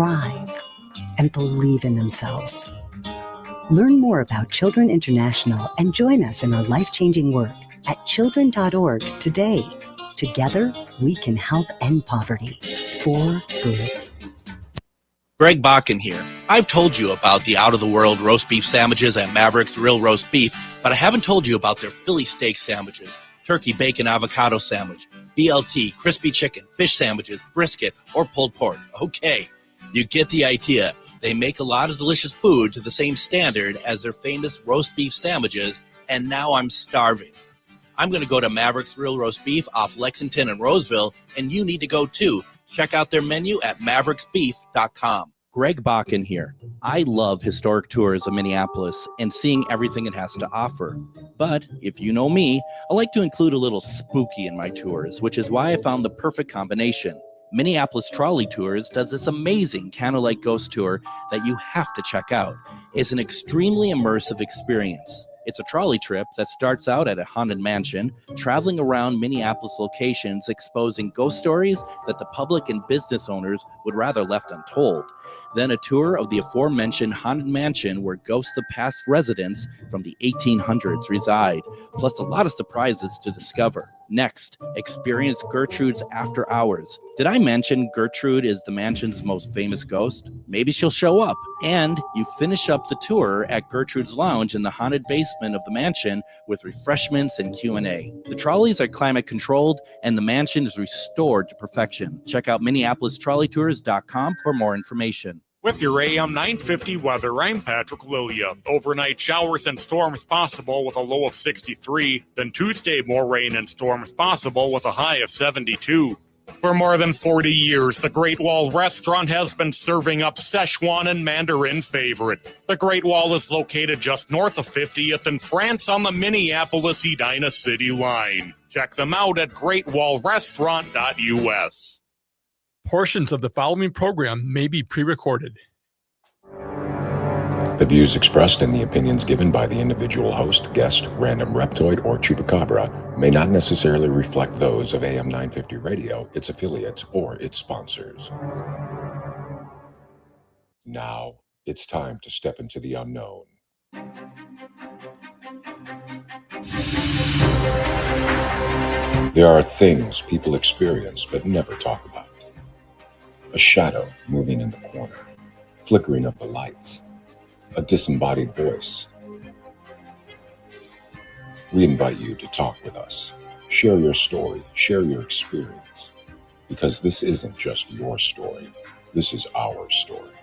thrive and believe in themselves. Learn more about Children International and join us in our life-changing work at children.org today. Together, we can help end poverty for good. Greg Bakken here. I've told you about the out-of-the-world roast beef sandwiches at Maverick's Real Roast Beef, but I haven't told you about their Philly steak sandwiches, turkey bacon avocado sandwich, BLT, crispy chicken, fish sandwiches, brisket, or pulled pork. Okay, you get the idea. They make a lot of delicious food to the same standard as their famous roast beef sandwiches, and now I'm starving. I'm going to go to Maverick's Real Roast Beef off Lexington and Roseville, and you need to go too. Check out their menu at mavericksbeef.com. Greg Bakken here. I love historic tours of Minneapolis and seeing everything it has to offer. But if you know me, I like to include a little spooky in my tours, which is why I found the perfect combination. Minneapolis Trolley Tours does this amazing candlelight ghost tour that you have to check out. It's an extremely immersive experience. It's a trolley trip that starts out at a haunted mansion, traveling around Minneapolis locations, exposing ghost stories that the public and business owners would rather left untold. Then a tour of the aforementioned haunted mansion where ghosts of past residents from the 1800s reside, plus a lot of surprises to discover. Next, experience Gertrude's After Hours. Did I mention Gertrude is the mansion's most famous ghost? Maybe she'll show up. And you finish up the tour at Gertrude's Lounge in the haunted basement of the mansion with refreshments and Q&A. The trolleys are climate controlled and the mansion is restored to perfection. Check out MinneapolisTrolleyTours.com for more information. With your AM 950 weather, I'm Patrick Lilia. Overnight showers and storms possible with a low of 63. Then Tuesday, more rain and storms possible with a high of 72. For more than 40 years, the Great Wall Restaurant has been serving up Szechuan and Mandarin favorites. The Great Wall is located just north of 50th in France on the Minneapolis-Edina City line. Check them out at greatwallrestaurant.us. Portions of the following program may be pre-recorded. The views expressed and the opinions given by the individual host, guest, random reptoid, or chupacabra may not necessarily reflect those of AM 950 Radio, its affiliates, or its sponsors. Now, it's time to step into the unknown. There are things people experience but never talk about. A shadow moving in the corner, flickering of the lights, a disembodied voice. We invite you to talk with us. Share your story, share your experience, because this isn't just your story, this is our story.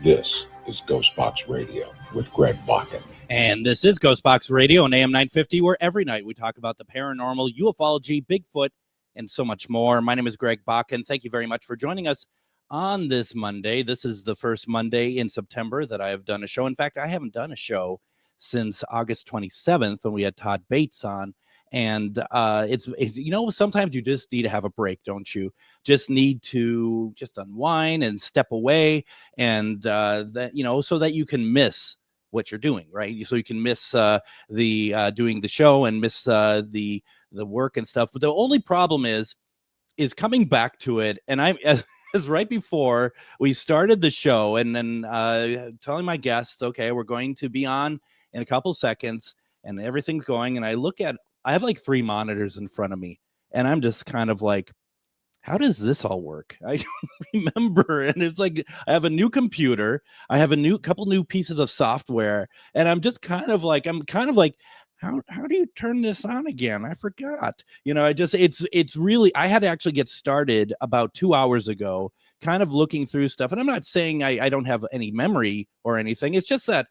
This is GhostBox Radio with Greg Bakken. And this is GhostBox Radio on AM 950, where every night we talk about the paranormal, ufology, Bigfoot, and so much more. My name is Greg Bakken. Thank you very much for joining us on this Monday. This is the first Monday in September that I have done a show. In fact, I haven't done a show since August 27th when we had Todd Bates on. And it's you know, sometimes you just need to have a break, don't you? Just need to just unwind and step away, and that, you know, so that you can miss what you're doing, right? So you can miss the doing the show and miss the work and stuff. But the only problem is coming back to it. And I'm as right before we started the show, and then telling my guests, okay, we're going to be on in a couple seconds, and everything's going. And I have like 3 monitors in front of me, and I'm just kind of like, how does this all work? I don't remember. And it's like, I have a new computer, I have a couple new pieces of software, and I'm kind of like, how do you turn this on again? I forgot. You know, it's really, I had to actually get started about 2 hours ago, kind of looking through stuff. And I'm not saying I don't have any memory or anything. It's just that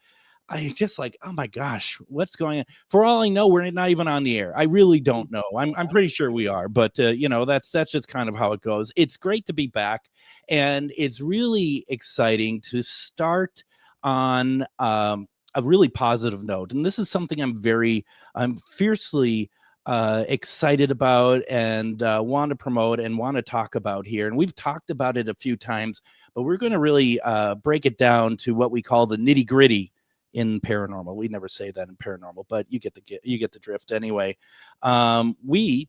I just like, oh my gosh, what's going on? For all I know, we're not even on the air. I really don't know. I'm pretty sure we are, but you know, that's just kind of how it goes. It's great to be back, and it's really exciting to start on a really positive note. And this is something I'm fiercely excited about and want to promote and want to talk about here. And we've talked about it a few times, but we're going to really break it down to what we call the nitty gritty in paranormal. We never say that in paranormal, but you get the drift anyway. We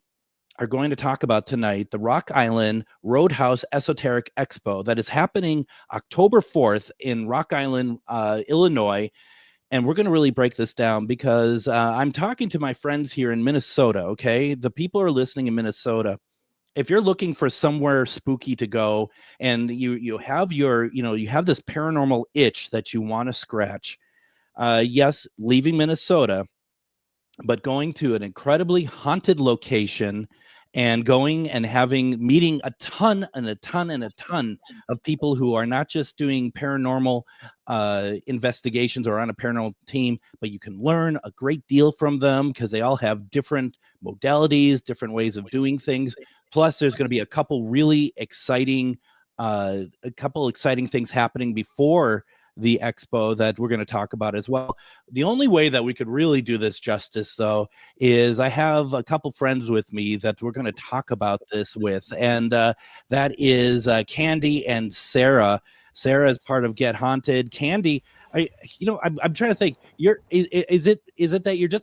are going to talk about tonight the Rock Island Roadhouse Esoteric Expo that is happening October 4th in Rock Island, Illinois. And we're going to really break this down because I'm talking to my friends here in Minnesota, okay? The people who are listening in Minnesota. If you're looking for somewhere spooky to go and you have you have this paranormal itch that you want to scratch, yes, leaving Minnesota, but going to an incredibly haunted location and going and meeting a ton and a ton and a ton of people who are not just doing paranormal investigations or on a paranormal team, but you can learn a great deal from them because they all have different modalities, different ways of doing things. Plus, there's going to be a couple exciting things happening before the expo that we're going to talk about as well. The only way that we could really do this justice, though, is I have a couple friends with me that we're going to talk about this with, and that is Kandi and Sara. Sara is part of Get Haunted. Kandi, I'm trying to think. Is it that you're just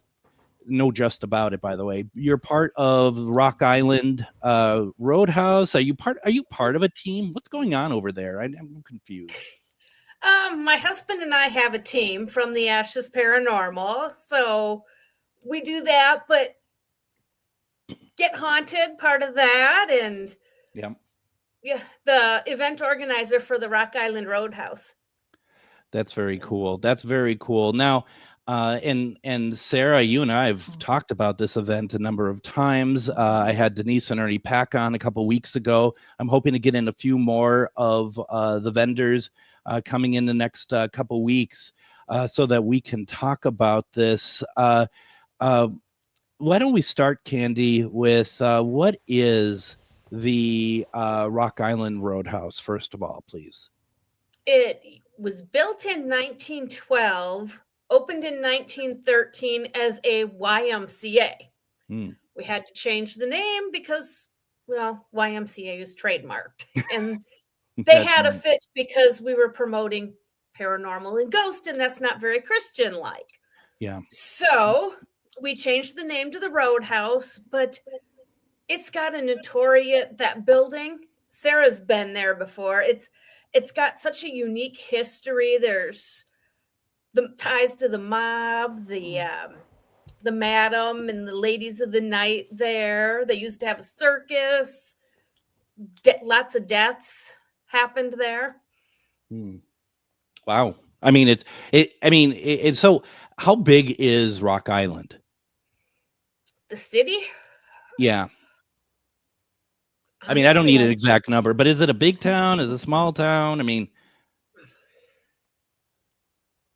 just about it? By the way, you're part of Rock Island Roadhouse. Are you part of a team? What's going on over there? I'm confused. My husband and I have a team from the Ashes Paranormal, so we do that, but Get Haunted, part of that, and yeah, the event organizer for the Rock Island Roadhouse. That's very cool. That's very cool. Now, and Sara, you and I have talked about this event a number of times. I had Denise and Ernie Pack on a couple weeks ago. I'm hoping to get in a few more of the vendors coming in the next couple weeks so that we can talk about this. Why don't we start, Kandi, with what is the Rock Island Roadhouse, first of all, please? It was built in 1912, opened in 1913 as a YMCA. We had to change the name because, well, YMCA is trademarked. And they had a fit because we were promoting paranormal and ghost, and that's not very Christian-like. Yeah. So we changed the name to the Roadhouse, but it's got a notorious, that building, Sarah's been there before. It's got such a unique history. There's the ties to the mob, the madam and the ladies of the night there. They used to have a circus. Lots of deaths happened there. Wow. I mean, it's so, how big is Rock Island? The city? Yeah. I mean, I don't need an exact number, but is it a big town? Is it a small town? I mean,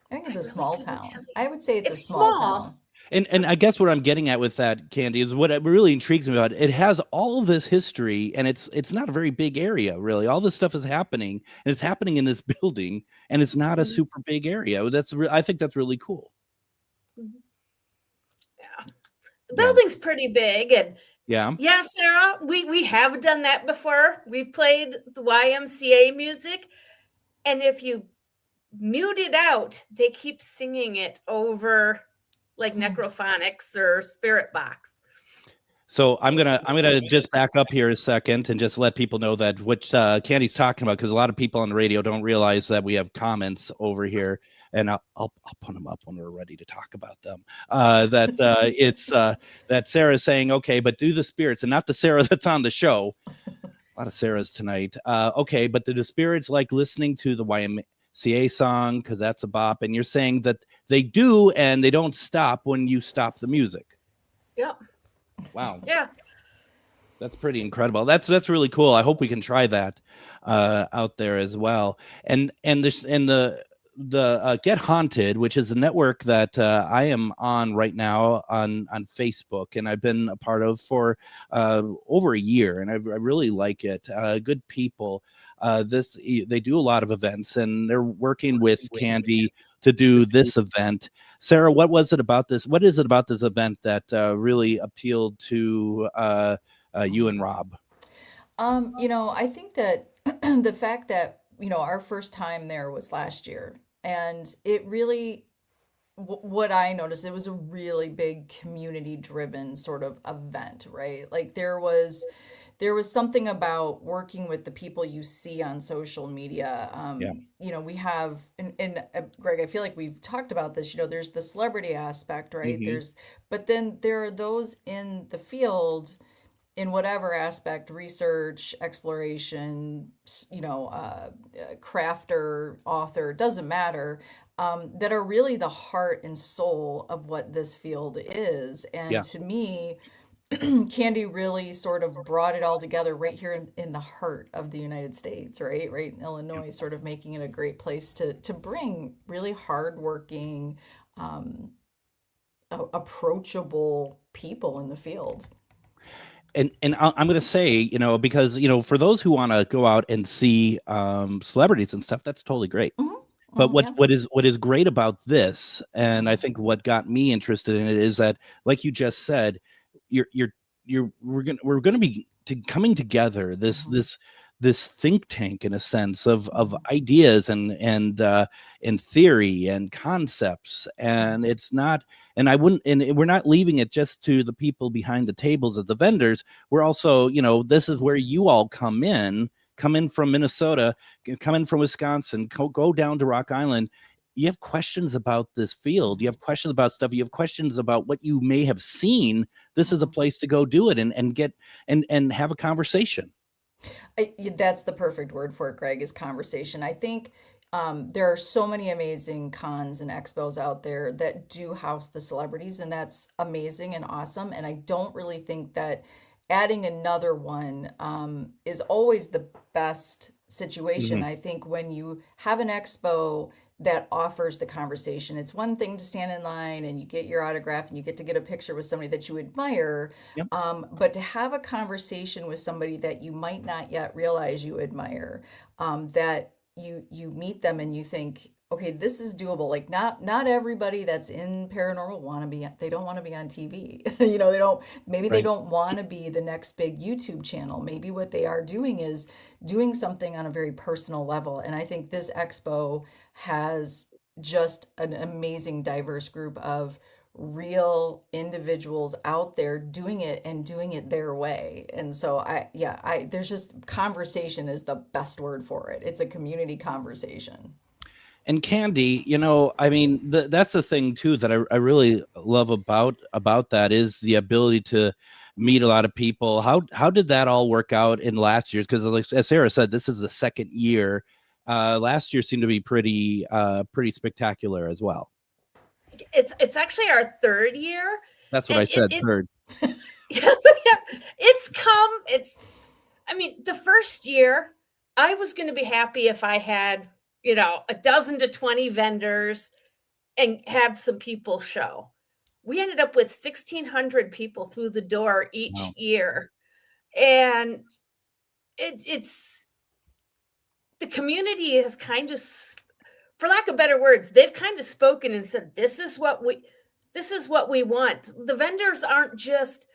I think it's a small town. I would say it's a small town. And I guess what I'm getting at with that, Kandi, is what really intrigues me about it. It has all of this history, and it's not a very big area, really. All this stuff is happening, and it's happening in this building, and it's not a super big area. I think that's really cool. Yeah, the building's pretty big, and yeah, Sarah, we have done that before. We've played the YMCA music, and if you mute it out, they keep singing it over, like necrophonics or spirit box. So I'm gonna just back up here a second and just let people know that which Kandi's talking about, because a lot of people on the radio don't realize that we have comments over here, and I'll put them up when we're ready to talk about them. It's that Sarah's saying, okay, but do the spirits, and not the Sara that's on the show. A lot of Sarahs tonight. Okay, but do the spirits like listening to the YMCA song because that's a bop? And you're saying that they do, and they don't stop when you stop the music. Yep. Wow. Yeah. That's pretty incredible. That's really cool. I hope we can try that out there as well. And the Get Haunted, which is a network that I am on right now on Facebook, and I've been a part of for over a year, and I really like it. Good people. They do a lot of events, and they're working with Kandi to do this event. Sara, what was it about this? What is it about this event that really appealed to you and Rob? I think that the fact that, our first time there was last year, and it really, what I noticed, it was a really big community driven sort of event, right? Like there was something about working with the people you see on social media. Yeah. You know, we have, and Greg, I feel like we've talked about this, you know, there's the celebrity aspect, right? Hmm. But then there are those in the field in whatever aspect, research, exploration, you know, crafter, author, doesn't matter, that are really the heart and soul of what this field is. And Yeah. to me, Candy really sort of brought it all together right here in the heart of the United States, right in Illinois, sort of making it a great place to bring really hardworking, um, approachable people in the field. And I'm going to say, you know, because, you know, for those who want to go out and see celebrities and stuff, that's totally great. But Yeah. what is great about this, and I think what got me interested in it, is that, like you just said, we're gonna be coming together, this think tank, in a sense, of ideas and theory and concepts, and it's not, and I wouldn't, and we're not leaving it just to the people behind the tables at the vendors. We're also, you know, this is where you all come in from Minnesota, come in from Wisconsin, go down to Rock Island. You have questions about this field. You have questions about stuff. You have questions about what you may have seen. This is a place to go do it and get and have a conversation. That's the perfect word for it, Greg, is conversation. I think there are so many amazing cons and expos out there that do house the celebrities, and that's amazing and awesome. And I don't really think that adding another one is always the best situation. Mhm. I think when you have an expo that offers the conversation, it's one thing to stand in line and you get your autograph and you get to get a picture with somebody that you admire. Yep. But to have a conversation with somebody that you might not yet realize you admire, that you meet them and you think, okay, this is doable. Like not everybody that's in paranormal they don't want to be on TV. You know, maybe they Right. don't want to be the next big YouTube channel. Maybe what they are doing is doing something on a very personal level. And I think this expo has just an amazing diverse group of real individuals out there doing it and doing it their way. And so there's just, conversation is the best word for it. It's a community conversation. And Kandi, you know, I mean, that's the thing too that I really love about that, is the ability to meet a lot of people. How did that all work out in last year's? Because, like, as Sara said, this is the second year. Last year seemed to be pretty spectacular as well. It's actually our third year. That's what I said. Third. Yeah, I mean, the first year I was going to be happy if I had, you know, a dozen to 20 vendors and have some people show. We ended up with 1,600 people through the door each year. And it's the community has kind of, for lack of better words, they've kind of spoken and said, this is what we want. The vendors aren't just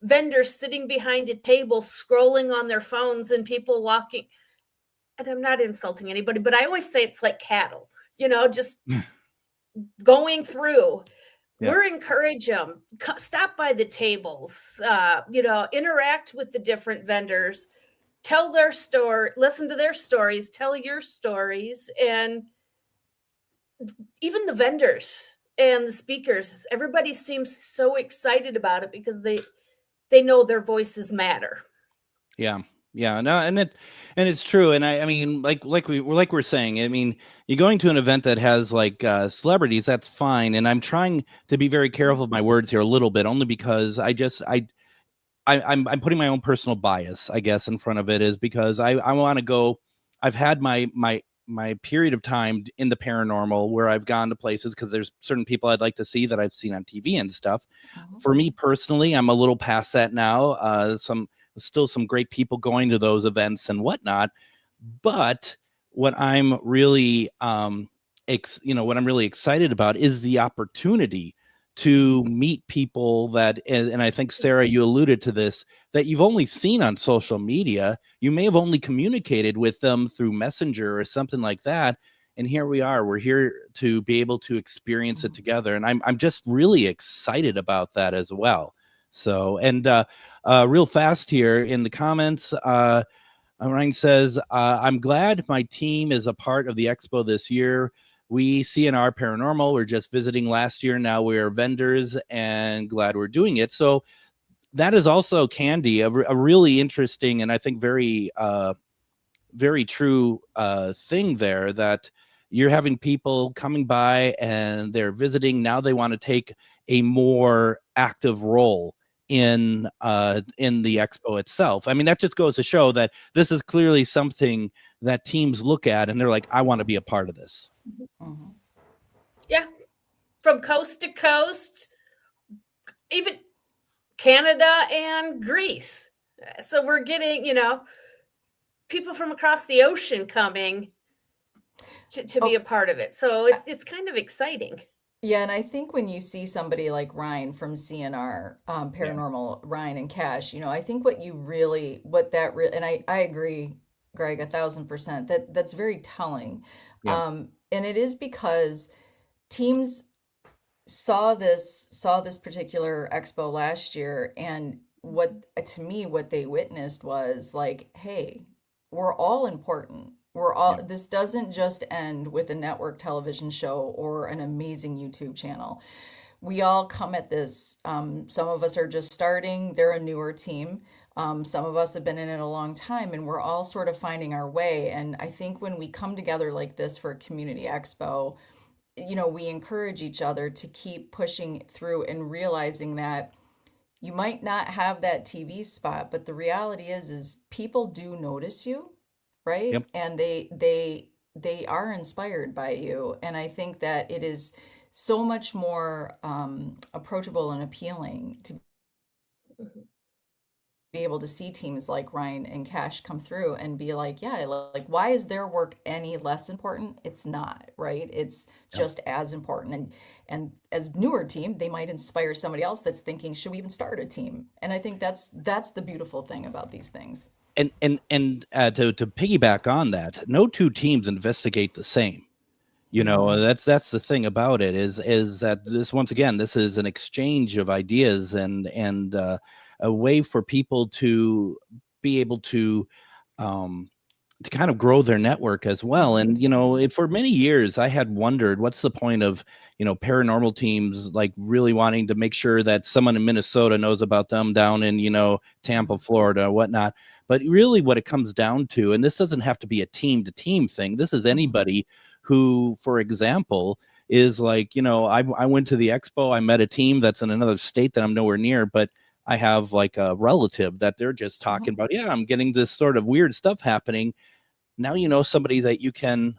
vendors sitting behind a table scrolling on their phones and people walking. And I'm not insulting anybody, but I always say it's like cattle, you know, just going through. Yeah. We're encourage them, stop by the tables, you know, interact with the different vendors, tell their story, listen to their stories, tell your stories. And even the vendors and the speakers, everybody seems so excited about it because they know their voices matter. Yeah. Yeah, no, and it's true, and I mean, like we're saying, I mean, you're going to an event that has like celebrities, that's fine, and I'm trying to be very careful of my words here a little bit, only because I'm putting my own personal bias, I guess, in front of it, is because I want to go. I've had my period of time in the paranormal where I've gone to places because there's certain people I'd like to see that I've seen on TV and stuff. For me personally, I'm a little past that now. Still some great people going to those events and whatnot, but what I'm really what I'm really excited about is the opportunity to meet people that, and I think, Sara, you alluded to this, that you've only seen on social media. You may have only communicated with them through Messenger or something like that, and here we are. We're here to be able to experience it together, and I'm just really excited about that as well. So, and real fast here in the comments, Ryan says, I'm glad my team is a part of the expo this year. We CNR Paranormal, we're just visiting last year. Now we're vendors and glad we're doing it. So that is also, Kandi, a really interesting and I think very, very true thing there, that you're having people coming by and they're visiting. Now they want to take a more active role in the expo itself. I mean, that just goes to show that this is clearly something that teams look at and they're like, I want to be a part of this. Mhm. Yeah, from coast to coast, even Canada and Greece. So we're getting, people from across the ocean coming to be a part of it. So it's kind of exciting. Yeah, and I think when you see somebody like Ryan from CNR, Paranormal, Ryan and Cash, I think what you really, and I agree, Greg, 1,000%, that's very telling. Yeah. And it is because teams saw this particular expo last year, and to me what they witnessed was like, hey, we're all important. This doesn't just end with a network television show or an amazing YouTube channel. We all come at this, some of us are just starting, they're a newer team. Some of us have been in it a long time, and we're all sort of finding our way. And I think when we come together like this for a community expo, we encourage each other to keep pushing through and realizing that you might not have that TV spot, but the reality is people do notice you, right? Yep. And they are inspired by you. And I think that it is so much more approachable and appealing to be able to see teams like Ryan and Cash come through and be like, yeah, like, why is their work any less important? It's not, right? It's just as important. And as newer team, they might inspire somebody else that's thinking, should we even start a team? And I think that's the beautiful thing about these things. And to piggyback on that, no two teams investigate the same. That's the thing about it, is that this, once again, this is an exchange of ideas and a way for people to be able to kind of grow their network as well. And for many years I had wondered, what's the point of paranormal teams like really wanting to make sure that someone in Minnesota knows about them down in Tampa, Florida, or whatnot. But really what it comes down to, and this doesn't have to be a team to team thing, this is anybody who, for example, is like, I went to the expo, I met a team that's in another state that I'm nowhere near, but I have like a relative that they're just talking about, yeah, I'm getting this sort of weird stuff happening. Now somebody that you can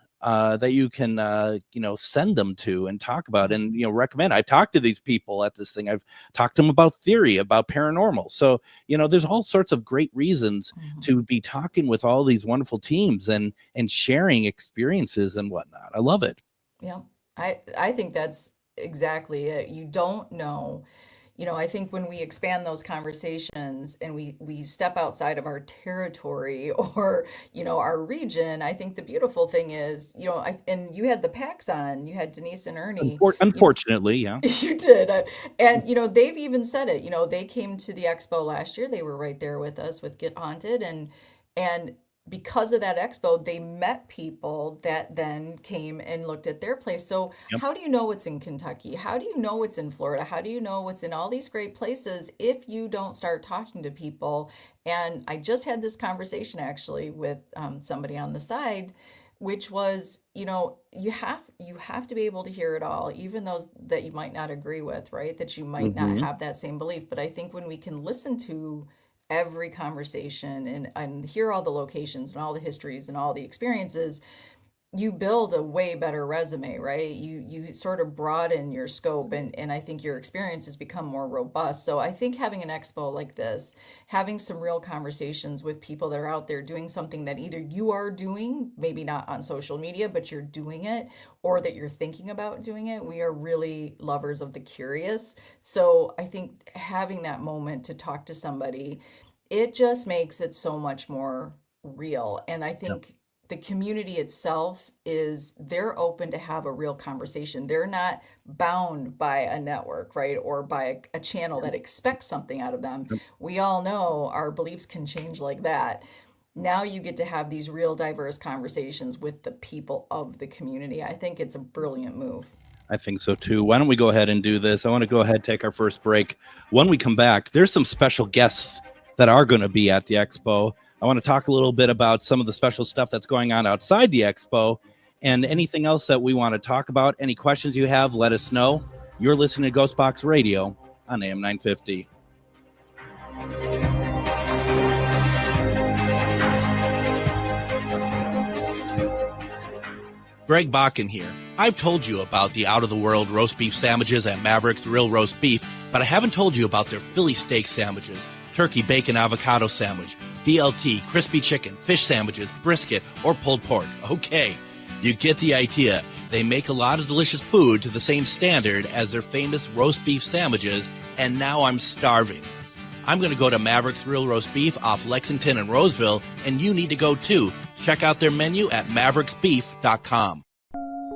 send them to and talk about and recommend. I talked to these people at this thing. I've talked to them about theory, about paranormal. So there's all sorts of great reasons to be talking with all these wonderful teams and sharing experiences and whatnot. I love it. Yeah, I think that's exactly it. You don't know. I think when we expand those conversations and we step outside of our territory or, our region, I think the beautiful thing is, and you had the PAX on, you had Denise and Ernie. Unfortunately, yeah. You did. And, they've even said it, they came to the expo last year. They were right there with us with Get Haunted. And because of that expo, they met people that then came and looked at their place. So how do you know what's in Kentucky? How do you know what's in Florida? How do you know what's in all these great places if you don't start talking to people? And I just had this conversation actually with somebody on the side, which was, you have to be able to hear it all, even those that you might not agree with, right? That you might not have that same belief. But I think when we can listen to every conversation and hear all the locations and all the histories and all the experiences, you build a way better resume, right? You sort of broaden your scope and I think your experiences become more robust. So I think having an expo like this, having some real conversations with people that are out there doing something that either you are doing, maybe not on social media, but you're doing it, or that you're thinking about doing it. We are really lovers of the curious. So I think having that moment to talk to somebody, it just makes it so much more real. And I think the community itself they're open to have a real conversation. They're not bound by a network, right? Or by a channel that expects something out of them. We all know our beliefs can change like that. Now you get to have these real diverse conversations with the people of the community. I think it's a brilliant move. I think so too. Why don't we go ahead and do this? I want to go ahead and take our first break. When we come back, there's some special guests that are going to be at the expo. I want to talk a little bit about some of the special stuff that's going on outside the expo and anything else that we want to talk about. Any questions you have, let us know. You're listening to GhostBox Radio on AM 950. Greg Bakken here. I've told you about the out-of-the-world roast beef sandwiches at Maverick's Real Roast Beef, but I haven't told you about their Philly steak sandwiches, turkey bacon avocado sandwich, BLT, crispy chicken, fish sandwiches, brisket, or pulled pork. Okay, you get the idea. They make a lot of delicious food to the same standard as their famous roast beef sandwiches, and now I'm starving. I'm going to go to Maverick's Real Roast Beef off Lexington and Roseville, and you need to go too. Check out their menu at mavericksbeef.com.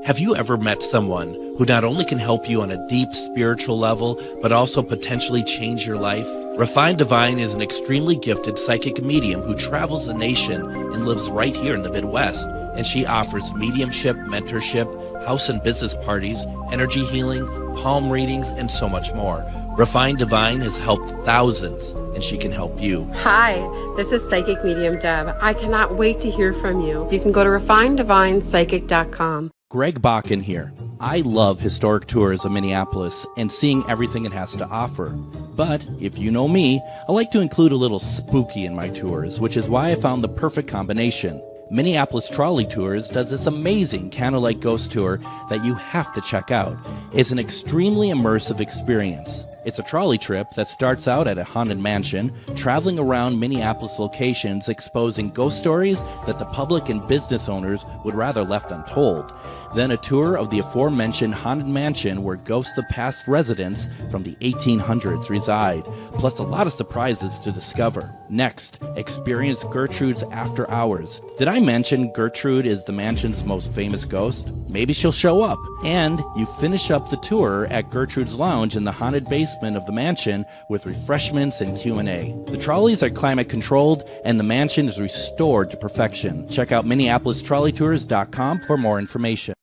Have you ever met someone who not only can help you on a deep spiritual level, but also potentially change your life? Refined Divine is an extremely gifted psychic medium who travels the nation and lives right here in the Midwest. And she offers mediumship, mentorship, house and business parties, energy healing, palm readings, and so much more. Refined Divine has helped thousands, and she can help you. Hi, this is Psychic Medium Deb. I cannot wait to hear from you. You can go to refineddivinepsychic.com. Greg Bakken here. I love historic tours of Minneapolis and seeing everything it has to offer. But if you know me, I like to include a little spooky in my tours, which is why I found the perfect combination. Minneapolis Trolley Tours does this amazing candlelight ghost tour that you have to check out. It's an extremely immersive experience. It's a trolley trip that starts out at a haunted mansion, traveling around Minneapolis locations exposing ghost stories that the public and business owners would rather left untold. Then a tour of the aforementioned haunted mansion where ghosts of past residents from the 1800s reside, plus a lot of surprises to discover. Next, experience Gertrude's After Hours. Did I mention Gertrude is the mansion's most famous ghost? Maybe she'll show up. And you finish up the tour at Gertrude's Lounge in the haunted basement of the mansion with refreshments and Q&A. The trolleys are climate controlled and the mansion is restored to perfection. Check out MinneapolisTrolleyTours.com for more information.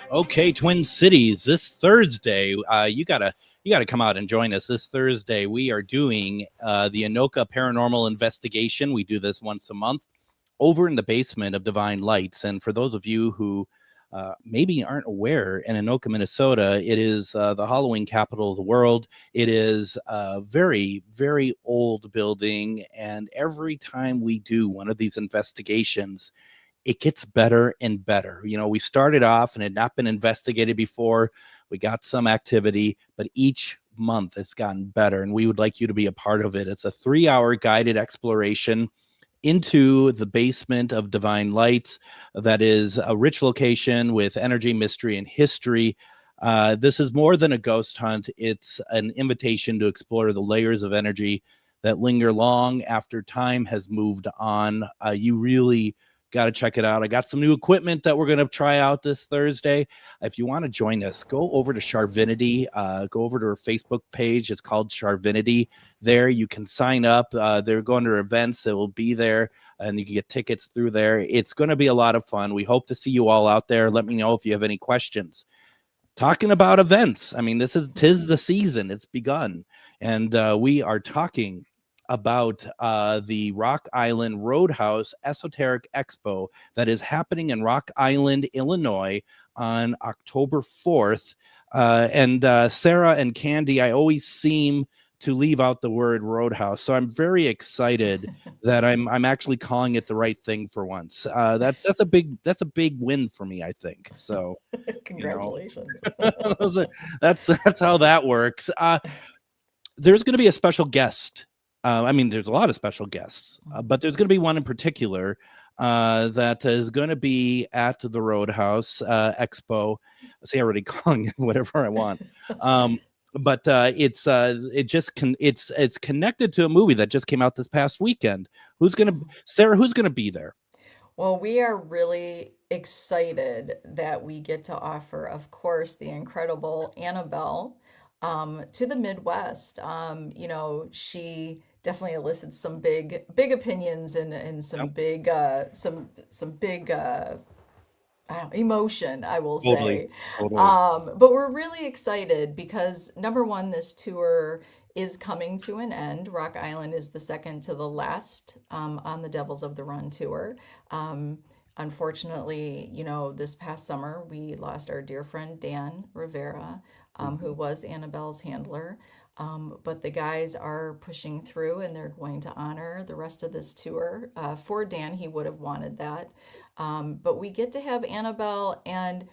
Okay, Twin Cities, this Thursday, you gotta come out and join us. This Thursday, we are doing the Anoka Paranormal Investigation. We do this once a month over in the basement of Divine Lights. And for those of you who maybe aren't aware, in Anoka, Minnesota, it is the Halloween capital of the world. It is a very, very old building. And every time we do one of these investigations, it gets better and better. You know, we started off and had not been investigated before. We got some activity, but each month it's gotten better, and we would like you to be a part of it. It's a 3-hour guided exploration into the basement of Divine Lights. That is a rich location with energy, mystery, and history. This is more than a ghost hunt. It's an invitation to explore the layers of energy that linger long after time has moved on. You really got to check it out. I got some new equipment that we're going to try out this Thursday. If you want to join us, go over to Charvinity, go over to her Facebook page. It's called Charvinity. There you can sign up. They're going to events. It will be there, and you can get tickets through there. It's going to be a lot of fun. We hope to see you all out there. Let me know if you have any questions. Talking about events, I mean, tis the season. It's begun, and we are talking about the Rock Island Roadhouse Esoteric Expo that is happening in Rock Island, Illinois on October 4th. And Sara and Kandi, I always seem to leave out the word Roadhouse. So I'm very excited that I'm actually calling it the right thing for once. That's a big win for me, I think. So Congratulations. That's how that works. There's going to be a special guest. I mean, there's a lot of special guests, but there's going to be one in particular that is going to be at the Roadhouse Expo. See, I'm already calling it whatever I want. but it's connected to a movie that just came out this past weekend. Sarah, who's gonna be there? Well, we are really excited that we get to offer, of course, the incredible Annabelle to the Midwest. She definitely elicits some big opinions and some big emotion, I will Totally, say. totally. But we're really excited because number one, this tour is coming to an end. Rock Island is the second to the last on the Devils of the Run tour. Unfortunately, this past summer we lost our dear friend Dan Rivera, who was Annabelle's handler. But the guys are pushing through and they're going to honor the rest of this tour. For Dan, he would have wanted that. But we get to have Annabelle, and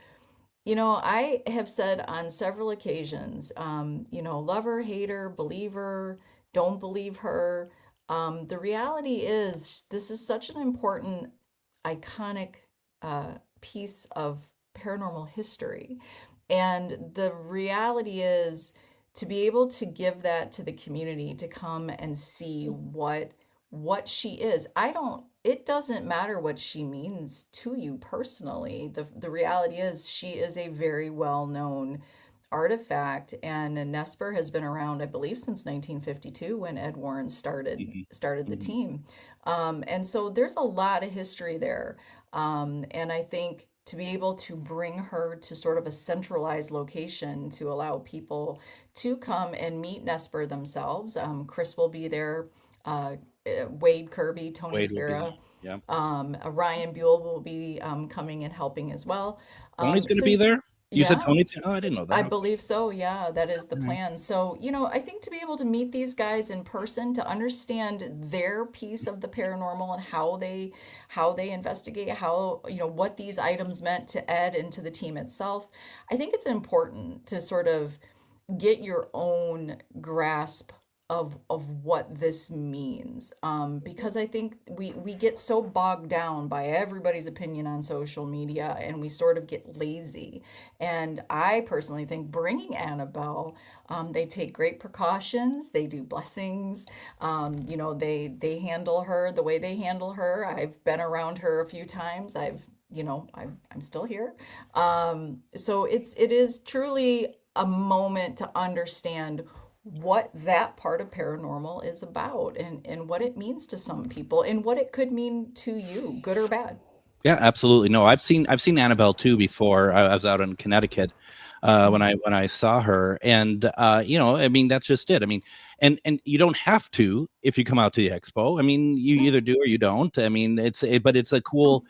I have said on several occasions, love her, hate her, believe her, don't believe her. The reality is, this is such an important, iconic piece of paranormal history. And the reality is to be able to give that to the community to come and see what she is. It doesn't matter what she means to you personally. The reality is she is a very well-known artifact, and Nesper has been around, I believe, since 1952 when Ed Warren started the team. And so there's a lot of history there. And I think to be able to bring her to sort of a centralized location to allow people to come and meet Nesper themselves. Chris will be there. Wade Kirby, Tony Wade will be Spera, there. Yeah. Ryan Buell will be coming and helping as well. Tony's going to So be there? You said yeah, Tony's? Oh, I didn't know that. I Okay. believe so. Yeah, that is the All right. plan. So, I think to be able to meet these guys in person, to understand their piece of the paranormal and how they investigate, what these items meant to Ed and to the team itself, I think it's important to sort of get your own grasp of what this means, because I think we get so bogged down by everybody's opinion on social media and we sort of get lazy. And I personally think bringing Annabelle, they take great precautions, they do blessings, they handle her the way they handle her. I've been around her a few times. I'm still here. So it is truly a moment to understand what that part of paranormal is about, and what it means to some people and what it could mean to you, good or bad. Yeah, absolutely. No, I've seen Annabelle too before. I was out in Connecticut when I saw her, and I mean, that's just it. I mean, and you don't have to if you come out to the expo. I mean, you either do or you don't. I mean, but it's a cool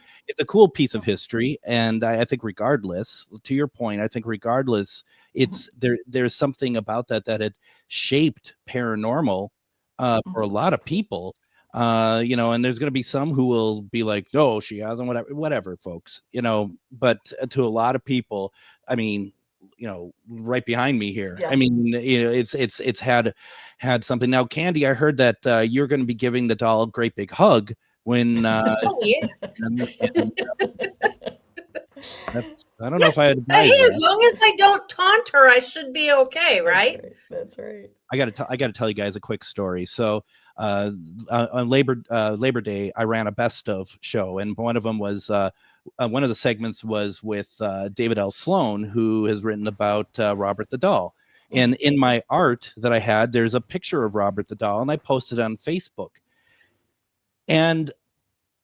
piece of history, and I think regardless, to your point, I think regardless, it's there's something about that had shaped paranormal for a lot of people. And there's going to be some who will be like, no, she hasn't, whatever, folks, but to a lot of people, I mean, right behind me here, Yeah. I mean, it's had something. Now, Kandi, I heard that you're going to be giving the doll a great big hug when Oh, yeah. I don't know if I Hey, advise as that. long as I don't taunt her, I should be okay, right? That's right. I got to tell you guys a quick story. So on Labor Day, I ran a best of show, and one of them was one of the segments was with David L. Sloan, who has written about Robert the Doll. And in my art that I had, there's a picture of Robert the Doll, and I posted it on Facebook. And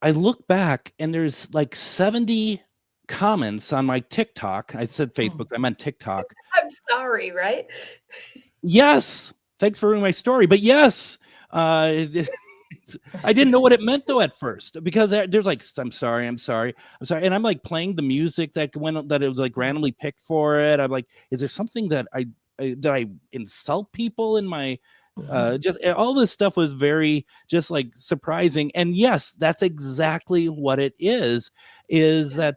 I look back, and there's like 70 comments on my TikTok. I said Facebook, I meant TikTok. I'm sorry, right? Yes. Thanks for ruining my story. But yes, I didn't know what it meant though at first, because there's like, I'm sorry. And I'm like playing the music that it was like randomly picked for it. I'm like, is there something that I insult people in my, just all this stuff was very just like surprising. And yes, that's exactly what it is that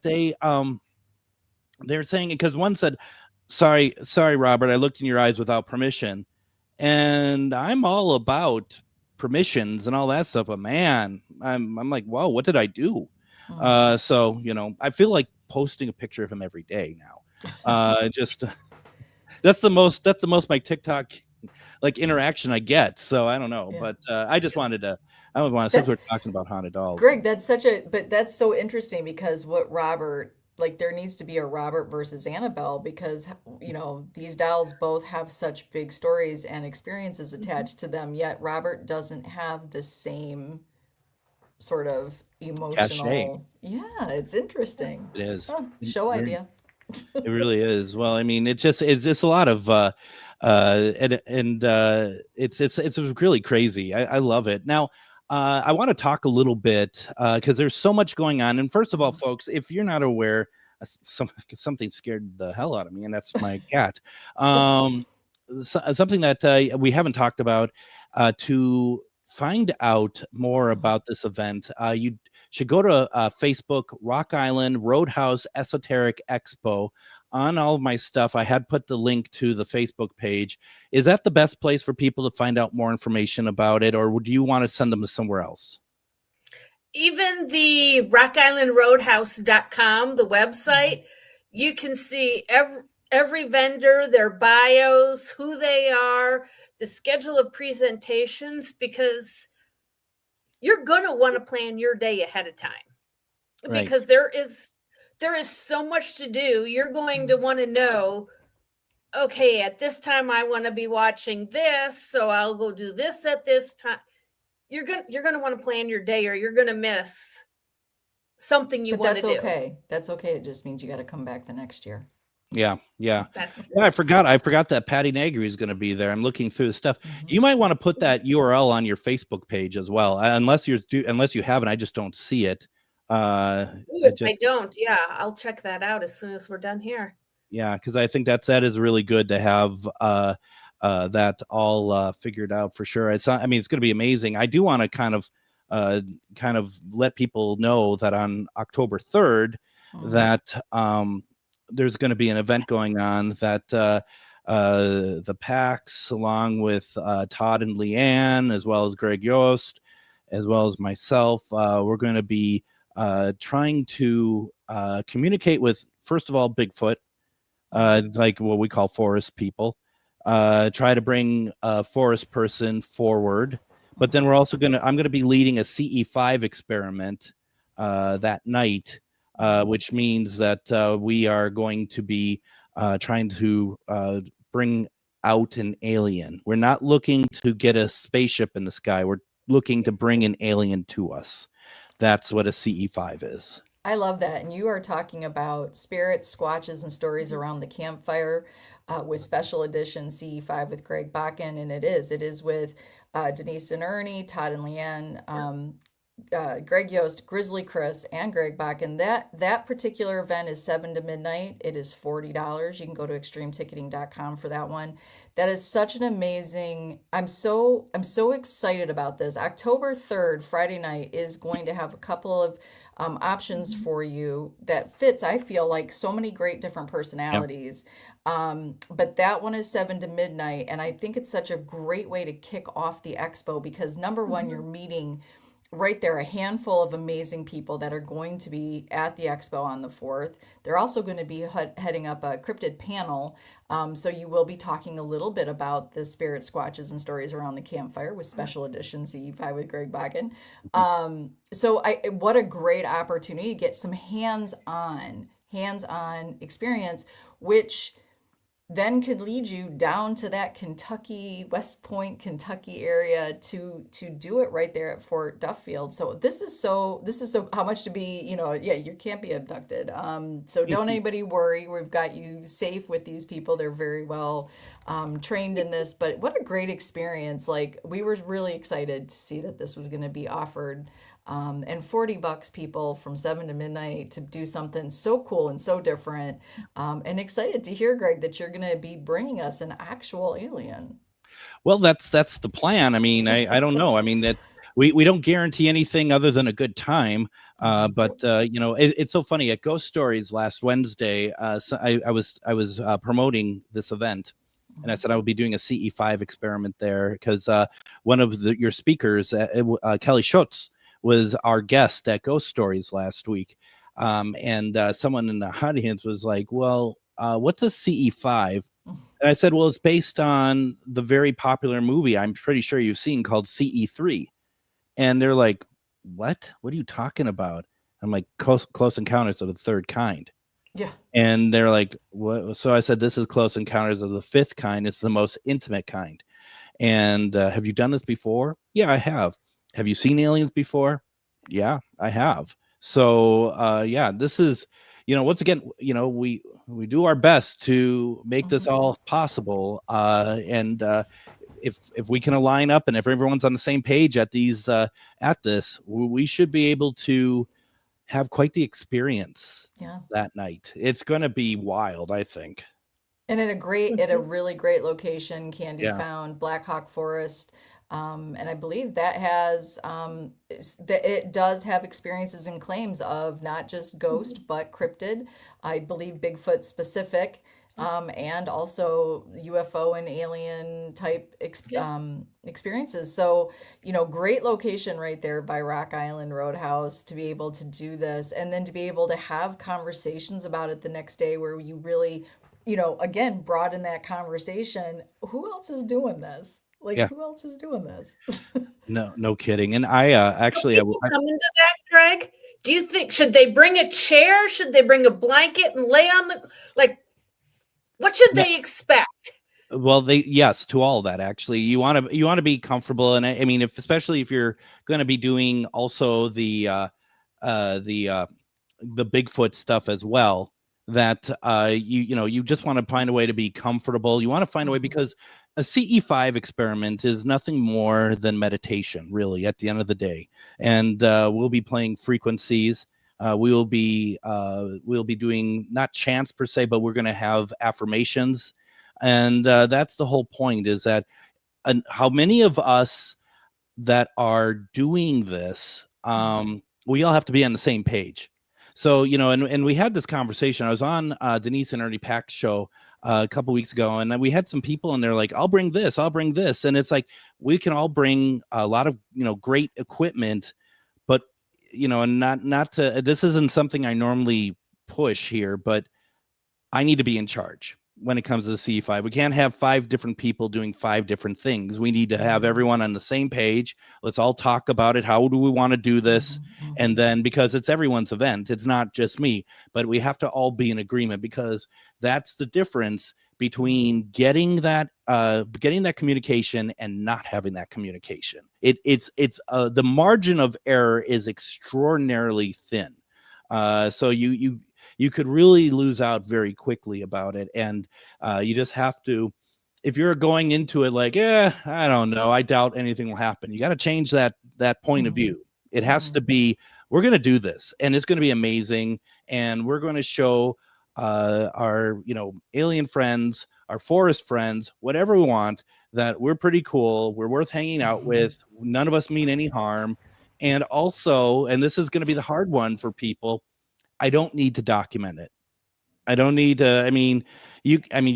they're saying it, because one said, sorry, Robert, I looked in your eyes without permission. And I'm all about permissions and all that stuff, but man, I'm like, whoa, what did I do? So I feel like posting a picture of him every day now. Just that's the most my TikTok like interaction I get. So I don't know, Yeah. but I just wanted to, since we're talking about haunted dolls. Greg, that's so interesting because there needs to be a Robert versus Annabelle because, these dolls both have such big stories and experiences attached to them, yet Robert doesn't have the same sort of emotional. Yeah, it's interesting. It is. Show idea. It really is. Well, I mean, it's just a lot of it's really crazy. I love it. Now, I want to talk a little bit because there's so much going on. And first of all, folks, if you're not aware, something scared the hell out of me, and that's my cat. Something that we haven't talked about to find out more about this event, you should go to Facebook, Rock Island Roadhouse Esoteric Expo. On all of my stuff, I had put the link to the Facebook page. Is that the best place for people to find out more information about it, or do you want to send them to somewhere else? Even the rockislandroadhouse.com, the website, you can see every vendor, their bios, who they are, the schedule of presentations, because you're going to want to plan your day ahead of time. Right. Because there is so much to do. You're going to want to know, okay, at this time I want to be watching this, so I'll go do this at this time. You're going to want to plan your day, or you're going to miss something you want to do. That's okay. That's okay. It just means you got to come back the next year. Yeah. I forgot that Patty Negri is going to be there. I'm looking through the stuff. Mm-hmm. You might want to put that URL on your Facebook page as well, unless you haven't. I just don't see it. I don't. Yeah, I'll check that out as soon as we're done here. Yeah, because I think that is really good to have that all figured out for sure. It's going to be amazing. I do want to kind of let people know that on October 3rd, that there's going to be an event going on that the PAX, along with Todd and Leanne, as well as Greg Yost, as well as myself, we're going to be trying to communicate with, first of all, Bigfoot, like what we call forest people, try to bring a forest person forward. But then I'm going to be leading a CE5 experiment that night, which means that we are going to be trying to bring out an alien. We're not looking to get a spaceship in the sky. We're looking to bring an alien to us. That's what a CE5 is. I love that. And you are talking about spirits, squatches, and stories around the campfire with special edition CE5 with Greg Bakken. And it is with Denise and Ernie, Todd and Leanne, Greg Yost, Grizzly Chris, and Greg Bakken. That particular event is 7 to midnight. It is $40. You can go to extremeticketing.com for that one. That is such an amazing. I'm so excited about this. October 3rd, Friday night, is going to have a couple of options for you that fits, I feel like, so many great different personalities. Yep. But that one is 7 to midnight. And I think it's such a great way to kick off the expo because number one, you're meeting right there a handful of amazing people that are going to be at the expo on the 4th. They're also going to be heading up a cryptid panel. So you will be talking a little bit about the spirit squatches and stories around the campfire with special edition CE5 with Greg Bakken. What a great opportunity to get some hands-on experience, which then could lead you down to that Kentucky, West Point, Kentucky area to do it right there at Fort Duffield. So this is so how much to be, you can't be abducted. So don't anybody worry. We've got you safe with these people. They're very well trained in this, but what a great experience. Like, we were really excited to see that this was going to be offered. And $40 people from 7 to midnight to do something so cool and so different. And excited to hear, Greg, that you're going to be bringing us an actual alien. Well, that's the plan. I mean, I don't know. I mean, that we don't guarantee anything other than a good time. But it's so funny. At Ghost Stories last Wednesday, so I was promoting this event. And I said I would be doing a CE5 experiment there because one of your speakers, Kelly Schutz, was our guest at Ghost Stories last week. And someone in the audience was like, well, what's a CE5? And I said, well, it's based on the very popular movie I'm pretty sure you've seen called CE3. And they're like, what are you talking about? I'm like, Close Encounters of the Third Kind. Yeah. And they're like, what? So I said, this is Close Encounters of the Fifth Kind. It's the most intimate kind. And have you done this before? Yeah, I have. Have you seen aliens before? Yeah, I have. So yeah, this is, once again, we do our best to make this all possible. And if we can align up and if everyone's on the same page at this, we should be able to have quite the experience that night. It's going to be wild, I think. And at a really great location, Kandi Yeah. found Black Hawk Forest. And I believe that has it does have experiences and claims of not just ghost, but cryptid. I believe Bigfoot specific, and also UFO and alien type experiences. So, great location right there by Rock Island Roadhouse to be able to do this, and then to be able to have conversations about it the next day where you really, again, broaden that conversation. Who else is doing this? Who else is doing this? No kidding. And I actually, come into that, Greg. Do you think should they bring a chair? Should they bring a blanket and lay on the what should they expect? Well, yes, to all of that. Actually, you want to be comfortable, and I mean, especially if you're going to be doing also the Bigfoot stuff as well. That you just want to find a way to be comfortable. You want to find a way, because a CE5 experiment is nothing more than meditation, really, at the end of the day. And we'll be playing frequencies. We'll be doing not chants per se, but we're going to have affirmations. And that's the whole point, is that how many of us that are doing this, we all have to be on the same page. So, and we had this conversation. I was on Denise and Ernie Pack's show a couple weeks ago, and we had some people, and they're like, I'll bring this. And it's like, we can all bring a lot of, great equipment, but, and not to, this isn't something I normally push here, but I need to be in charge when it comes to the CE5. We can't have 5 different people doing 5 different things. We need to have everyone on the same page. Let's all talk about it. How do we want to do this? And then, because it's everyone's event, it's not just me, but we have to all be in agreement, because that's the difference between getting that communication and not having that communication. It's the margin of error is extraordinarily thin. So you could really lose out very quickly about it. And you just have to, if you're going into it like, I don't know, I doubt anything will happen, you got to change that point of view. It has to be, we're going to do this, and it's going to be amazing. And we're going to show our, alien friends, our forest friends, whatever we want, that we're pretty cool. We're worth hanging out with. None of us mean any harm. And also, and this is going to be the hard one for people, I don't need to document it. I don't need to,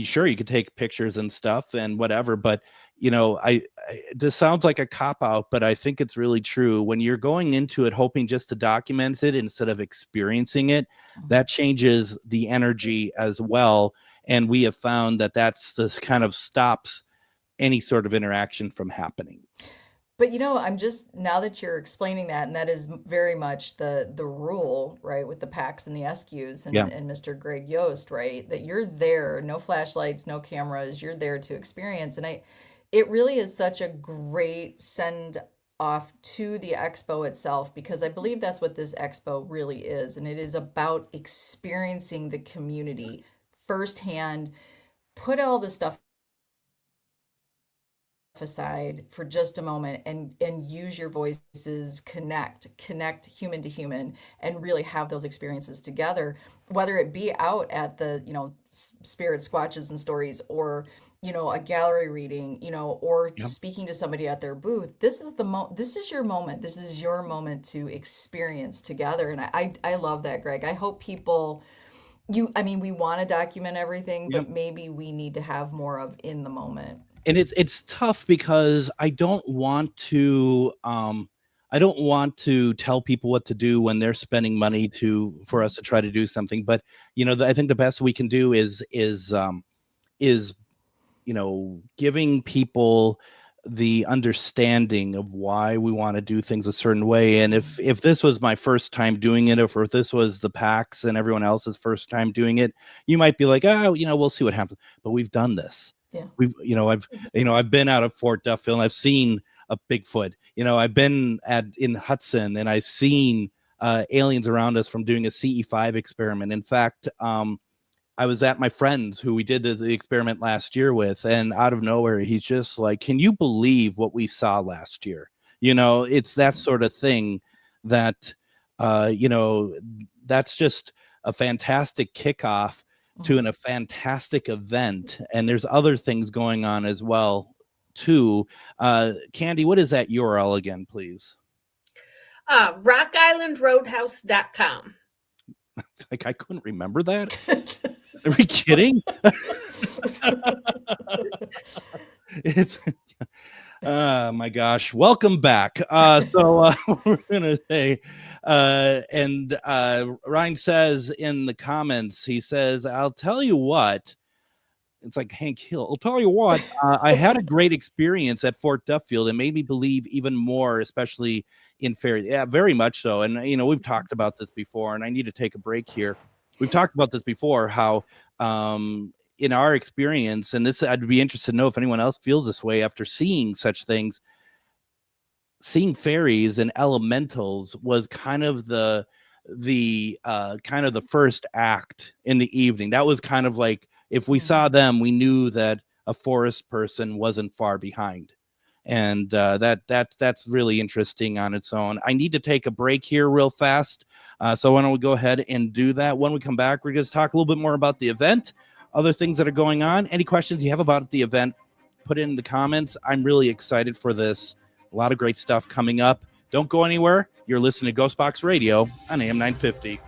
sure, you could take pictures and stuff and whatever, but this sounds like a cop-out, but I think it's really true. When you're going into it hoping just to document it instead of experiencing it, that changes the energy as well. And we have found that that's the kind of stops any sort of interaction from happening. But I'm just, now that you're explaining that, and that is very much the rule, right, with the PACs and the SQs and Mr. Greg Yost, right, that you're there, no flashlights, no cameras, you're there to experience. And it really is such a great send off to the expo itself, because I believe that's what this expo really is. And it is about experiencing the community firsthand. Put all the stuff aside for just a moment and use your voices, connect human to human, and really have those experiences together, whether it be out at the spirit squatches and stories, or a gallery reading, or speaking to somebody at their booth. This is this is your moment. This is your moment to experience together. And I love that, Greg. I hope people, we want to document everything, but maybe we need to have more of in the moment. And it's tough, because I don't want to tell people what to do when they're spending money for us to try to do something. But I think the best we can do is giving people the understanding of why we want to do things a certain way. And if this was my first time doing it, or if this was the PAX and everyone else's first time doing it, you might be like, oh, we'll see what happens. But we've done this. Yeah. I've been out of Fort Duffield and I've seen a Bigfoot. I've been in Hudson and I've seen aliens around us from doing a CE5 experiment. In fact, I was at my friend's who we did the experiment last year with, and out of nowhere, he's just like, can you believe what we saw last year? It's that sort of thing that, that's just a fantastic kickoff to a fantastic event. And there's other things going on as well, too. Kandi, what is that URL again, please? RockIslandRoadhouse.com. Like, I couldn't remember that. Are we kidding? It's my gosh. Welcome back. So we're gonna say and Ryan says in the comments, he says, I'll tell you what. It's like Hank Hill. I'll tell you what, I had a great experience at Fort Duffield. It made me believe even more, especially in fairies. Yeah, very much so. And, we've talked about this before, and I need to take a break here. We've talked about this before, how in our experience, and this, I'd be interested to know if anyone else feels this way after seeing such things, seeing fairies and elementals was kind of the first act in the evening. That was kind of like, if we saw them, we knew that a forest person wasn't far behind. And that's really interesting on its own. I need to take a break here real fast. So why don't we go ahead and do that? When we come back, we're going to talk a little bit more about the event, other things that are going on. Any questions you have about the event, put it in the comments. I'm really excited for this. A lot of great stuff coming up. Don't go anywhere. You're listening to GhostBox Radio on AM 950.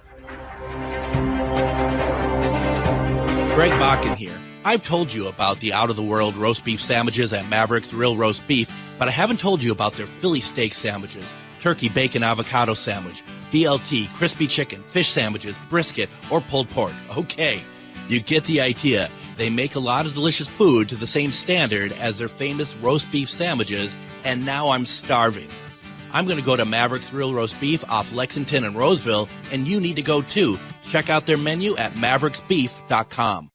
Greg Bakken here. I've told you about the out-of-the-world roast beef sandwiches at Maverick's Real Roast Beef, but I haven't told you about their Philly steak sandwiches, turkey bacon avocado sandwich, BLT, crispy chicken, fish sandwiches, brisket, or pulled pork. Okay, you get the idea. They make a lot of delicious food to the same standard as their famous roast beef sandwiches, and now I'm starving. I'm going to go to Maverick's Real Roast Beef off Lexington and Roseville, and you need to go too. Check out their menu at mavericksbeef.com.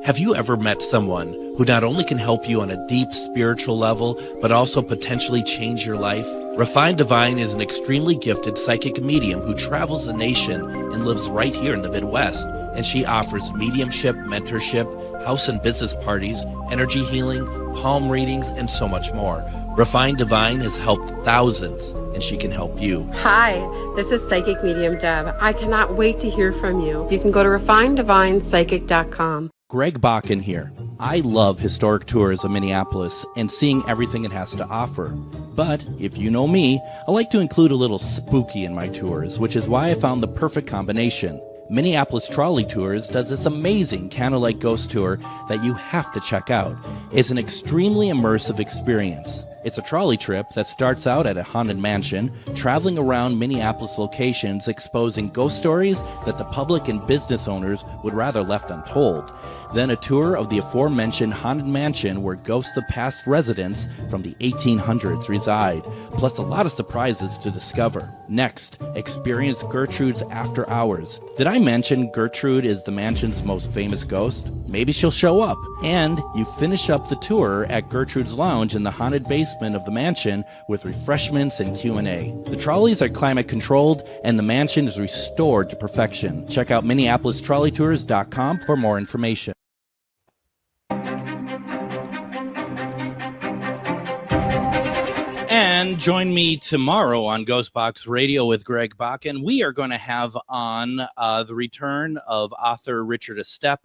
Have you ever met someone who not only can help you on a deep spiritual level, but also potentially change your life? Refined Divine is an extremely gifted psychic medium who travels the nation and lives right here in the Midwest. And she offers mediumship, mentorship, house and business parties, energy healing, palm readings, and so much more. Refined Divine has helped thousands, and she can help you. Hi, this is Psychic Medium Deb. I cannot wait to hear from you. You can go to refineddivinepsychic.com. Greg Bakken here. I love historic tours of Minneapolis and seeing everything it has to offer. But if you know me, I like to include a little spooky in my tours, which is why I found the perfect combination. Minneapolis Trolley Tours does this amazing candlelight ghost tour that you have to check out. It's an extremely immersive experience. It's a trolley trip that starts out at a haunted mansion, traveling around Minneapolis locations exposing ghost stories that the public and business owners would rather left untold. Then a tour of the aforementioned haunted mansion where ghosts of past residents from the 1800s reside, plus a lot of surprises to discover. Next, experience Gertrude's After Hours. Did I mention Gertrude is the mansion's most famous ghost? Maybe she'll show up. And you finish up the tour at Gertrude's Lounge in the haunted basement of the mansion with refreshments and Q&A. The trolleys are climate controlled and the mansion is restored to perfection. Check out MinneapolisTrolleyTours.com for more information. And join me tomorrow on GhostBox Radio with Greg Bakken. We are going to have on the return of author Richard Estep.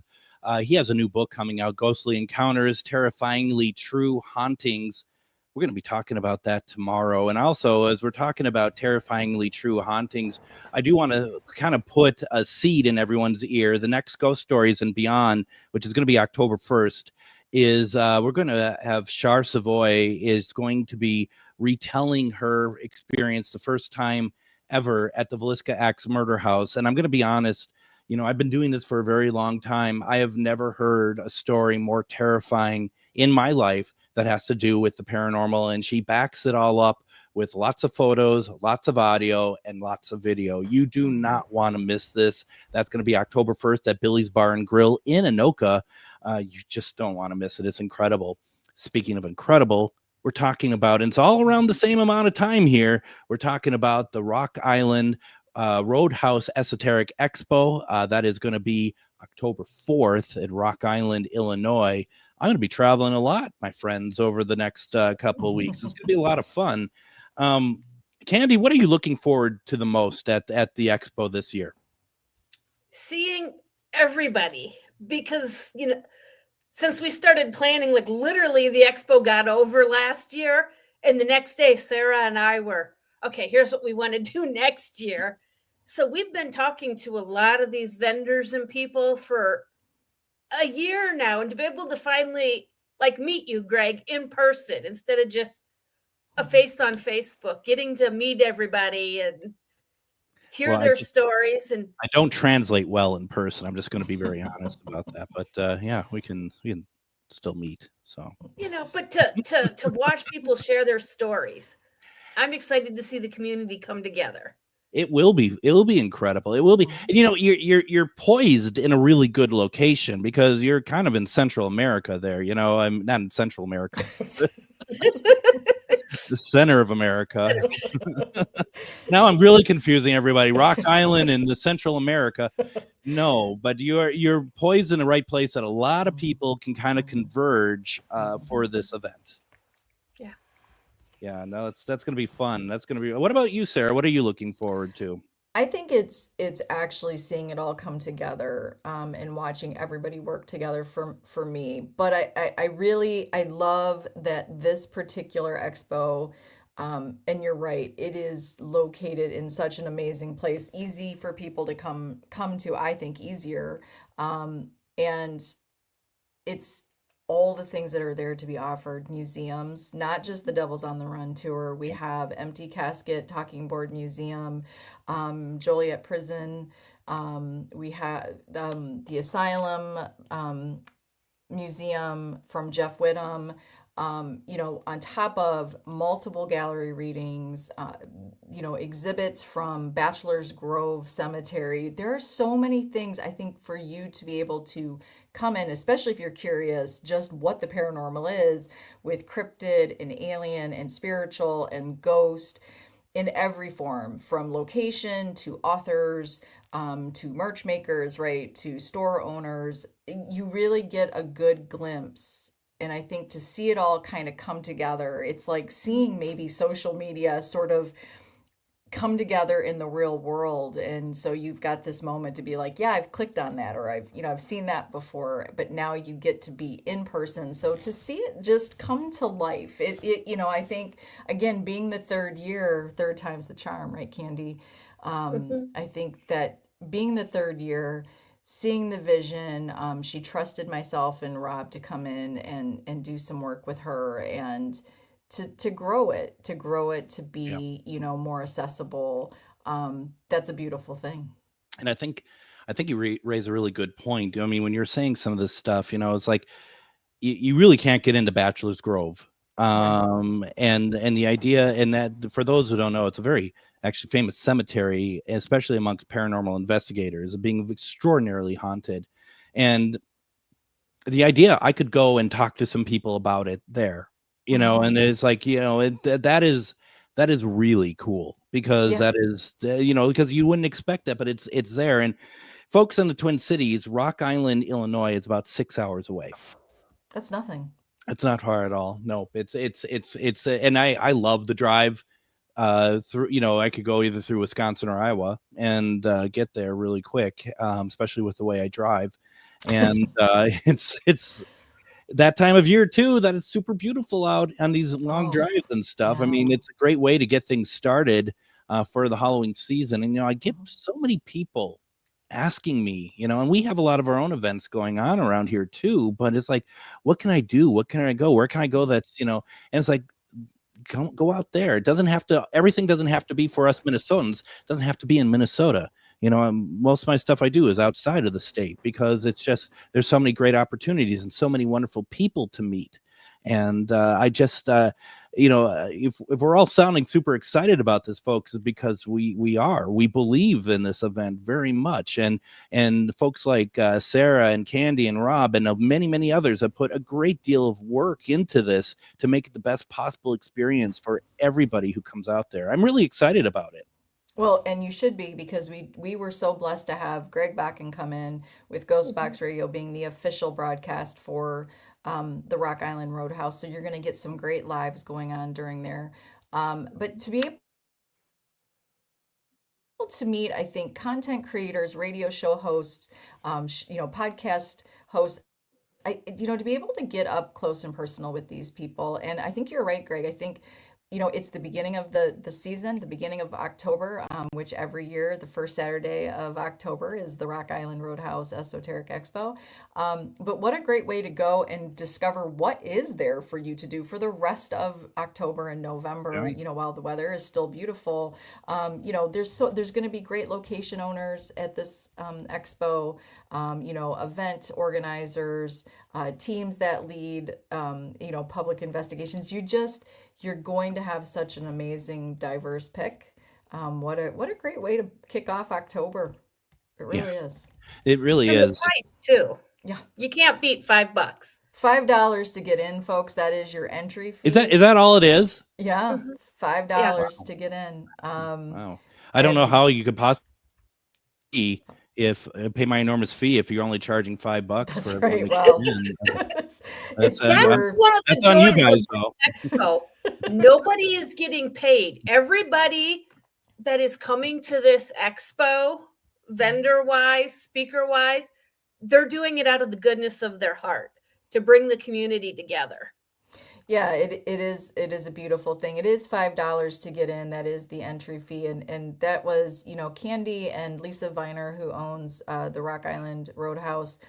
He has a new book coming out, Ghostly Encounters, Terrifyingly True Hauntings. We're going to be talking about that tomorrow. And also, as we're talking about terrifyingly true hauntings, I do want to kind of put a seed in everyone's ear. The next Ghost Stories and Beyond, which is going to be October 1st, is we're going to have Char Savoy is going to be retelling her experience the first time ever at the Villisca Axe Murder House. And I'm going to be honest, I've been doing this for a very long time. I have never heard a story more terrifying in my life that has to do with the paranormal. And she backs it all up with lots of photos, lots of audio, and lots of video. You do not want to miss this. That's going to be October 1st at Billy's Bar and Grill in Anoka. You just don't want to miss it. It's incredible. Speaking of incredible, we're talking about, and it's all around the same amount of time here, we're talking about the Rock Island Roadhouse Esoteric Expo. That is going to be October 4th at Rock Island, Illinois. I'm going to be traveling a lot, my friends, over the next couple of weeks. It's going to be a lot of fun. Kandi, what are you looking forward to the most at the Expo this year? Seeing everybody, because, since we started planning, like literally the Expo got over last year, and the next day, Sara and I were, okay, here's what we want to do next year. So we've been talking to a lot of these vendors and people for a year now, and to be able to finally meet you, Greg, in person instead of just a face on Facebook, getting to meet everybody and hear their stories. And I don't translate well in person. I'm just going to be very honest about that. But yeah, we can still meet. So but to watch people share their stories, I'm excited to see the community come together. It will be incredible. It will be. And, you're poised in a really good location because you're kind of in Central America there. I'm not in Central America. The center of America. Now I'm really confusing everybody. Rock Island and the Central America. No, but you're poised in the right place that a lot of people can kind of converge for this event. Yeah, no, that's going to be fun. That's going to be. What about you, Sara? What are you looking forward to? I think it's actually seeing it all come together, and watching everybody work together for me. But I love that this particular expo, and you're right, it is located in such an amazing place, easy for people to come to. I think easier, and it's all the things that are there to be offered. Museums, not just the Devil's on the Run tour. We have Empty Casket Talking Board Museum, Joliet Prison. We have the Asylum Museum from Jeff Whittam. On top of multiple gallery readings, exhibits from Bachelor's Grove Cemetery. There are so many things, I think, for you to be able to come in, especially if you're curious just what the paranormal is, with cryptid and alien and spiritual and ghost in every form, from location to authors, to merch makers, right, to store owners. You really get a good glimpse. And I think to see it all kind of come together, it's like seeing maybe social media sort of come together in the real world. And so you've got this moment to be like, yeah, I've clicked on that, or I've seen that before, but now you get to be in person. So to see it just come to life, I think, again, being the third time's the charm, right, Kandi? I think that being the third year, seeing the vision, she trusted myself and Rob to come in and do some work with her and to grow it to be, more accessible. That's a beautiful thing. And I think you raise a really good point. I mean, when you're saying some of this stuff, it's like you really can't get into Bachelor's Grove. And the idea, and that for those who don't know, it's a very actually famous cemetery, especially amongst paranormal investigators, of being extraordinarily haunted. And the idea, I could go and talk to some people about it there, and it's like, that is really cool because that is, because you wouldn't expect that, but it's there. And folks in the Twin Cities, Rock Island, Illinois, is about 6 hours away. That's nothing. It's not far at all. No, it's and I love the drive through. I could go either through Wisconsin or Iowa and get there really quick, especially with the way I drive. And it's that time of year too that it's super beautiful out on these long drives and stuff. I mean, it's a great way to get things started for the Halloween season. And I get so many people asking me, and we have a lot of our own events going on around here too, but it's like, what can I do? What can I go? Where can I go? That's, and it's like, go out there. Everything doesn't have to be for us Minnesotans. It doesn't have to be in Minnesota. Most of my stuff I do is outside of the state because it's just there's so many great opportunities and so many wonderful people to meet. And I just if we're all sounding super excited about this, folks, is because we believe in this event very much, and folks like Sara and Kandi and Rob and many others have put a great deal of work into this to make it the best possible experience for everybody who comes out there. I'm really excited about it. Well, and you should be, because we were so blessed to have Greg Bakken come in with GhostBox Radio being the official broadcast for the Rock Island Roadhouse. So you're going to get some great lives going on during there. But to be able to meet, I think, content creators, radio show hosts, podcast hosts, to be able to get up close and personal with these people. And I think you're right, Greg. I think, it's the beginning of the season, the beginning of October, which every year, the first Saturday of October is the Rock Island Roadhouse Esoteric Expo. But what a great way to go and discover what is there for you to do for the rest of October and November, while the weather is still beautiful. There's going to be great location owners at this expo, event organizers, teams that lead, public investigations. You're going to have such an amazing, diverse pick. What a great way to kick off October. It really is. It really and is. The price too. Yeah. You can't beat $5. $5 to get in, folks. That is your entry fee. Is that all it is? Yeah. Mhm. $5 to get in. Wow. I don't know how you could possibly pay my enormous fee if you're only charging $5. That's for right. everyone. Well, That's That's one of the that's on you joys guys, of though. Expo. Nobody is getting paid. Everybody that is coming to this expo, vendor-wise, speaker-wise, they're doing it out of the goodness of their heart to bring the community together. Yeah, it is a beautiful thing. It is $5 to get in. That is the entry fee. And that was, Kandi and Lisa Viner, who owns the Rock Island Roadhouse,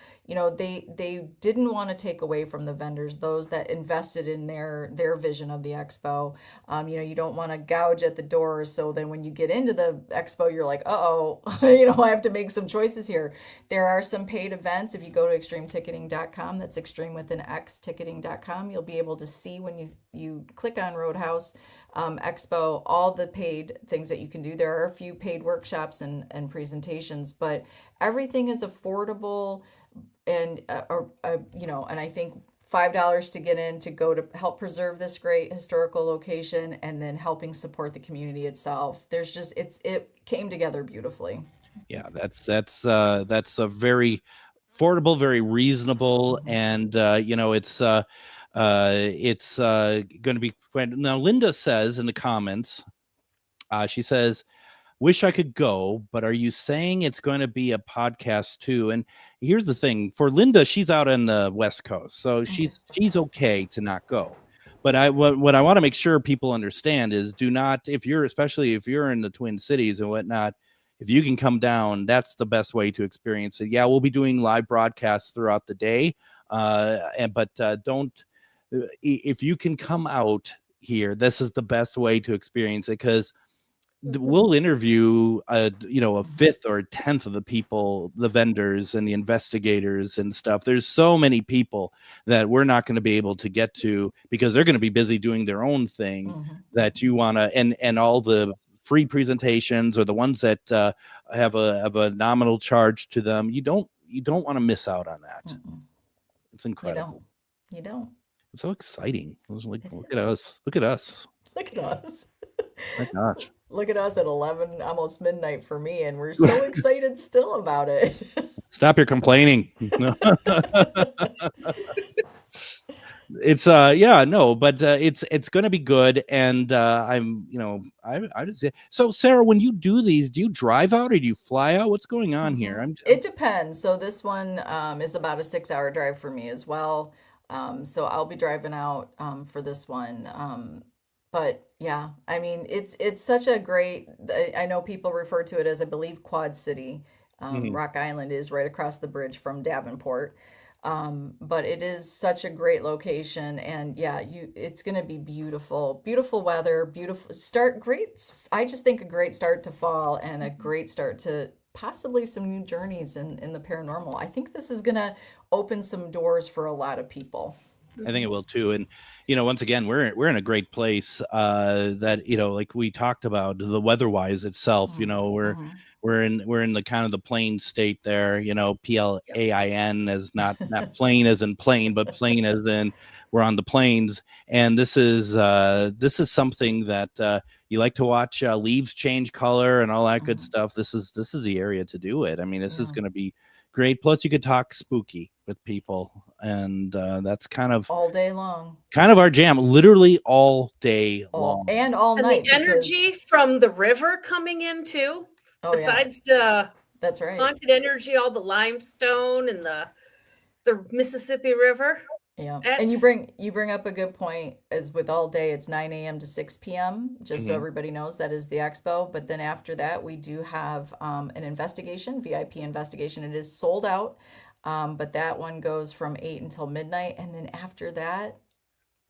they didn't want to take away from the vendors, those that invested in their vision of the expo. You don't want to gouge at the doors. So then when you get into the expo, you're like, uh-oh, I have to make some choices here. There are some paid events. If you go to extremeticketing.com, that's extreme with an X ticketing.com, you'll be able to see when you click on Roadhouse Expo, all the paid things that you can do. There are a few paid workshops and presentations, but everything is affordable. And and I think $5 to get in, to go to help preserve this great historical location, and then helping support the community itself. It came together beautifully. Yeah, that's a very affordable, very reasonable, and it's going to be fun. Now, Linda says in the comments, she says, wish I could go, but are you saying it's going to be a podcast too? And here's the thing, for Linda, she's out on the West Coast, so she's okay to not go. But what I want to make sure people understand is, do not, especially if you're in the Twin Cities and whatnot, if you can come down, that's the best way to experience it. Yeah, we'll be doing live broadcasts throughout the day, but don't, if you can come out here, this is the best way to experience it, because we'll interview a fifth or a tenth of the people, the vendors and the investigators and stuff. There's so many people that we're not going to be able to get to because they're going to be busy doing their own thing, that you want to, and all the free presentations or the ones that have a nominal charge to them. You don't want to miss out on that. It's incredible. You don't. It's so exciting. It was like, look at us. Look at us. Look at us. My gosh. Look at us at 11, almost midnight for me, and we're so excited still about it. Stop your complaining. It's it's going to be good, and I just, so Sara, when you do these, do you drive out or do you fly out? What's going on here? It depends. So this one is about a 6-hour drive for me as well. So I'll be driving out for this one. But yeah, I mean, it's such a great, I know people refer to it as, I believe, Quad City. Rock Island is right across the bridge from Davenport. But it is such a great location, and yeah, it's going to be beautiful weather, beautiful start. I just think a great start to fall and a great start to possibly some new journeys in the paranormal. I think this is going to open some doors for a lot of people. I think it will too. And, once again, we're in a great place that, like we talked about the weather-wise itself, we're in the kind of the plain state there, PLAIN as not plain as in plane, but plain as in we're on the plains. And this is something that you like to watch leaves change color and all that good stuff. This is the area to do it. I mean, this is going to be great. Plus you could talk spooky with people, and that's kind of all day long, kind of our jam, literally all day long and all night. And the energy from the river coming in too, besides that's right, haunted energy, all the limestone and the Mississippi River. Yeah. And you bring up a good point. As with all day, it's 9 a.m. to 6 p.m. Just so everybody knows, that is the expo. But then after that, we do have an investigation, VIP investigation. It is sold out, but that one goes from 8 until midnight. And then after that,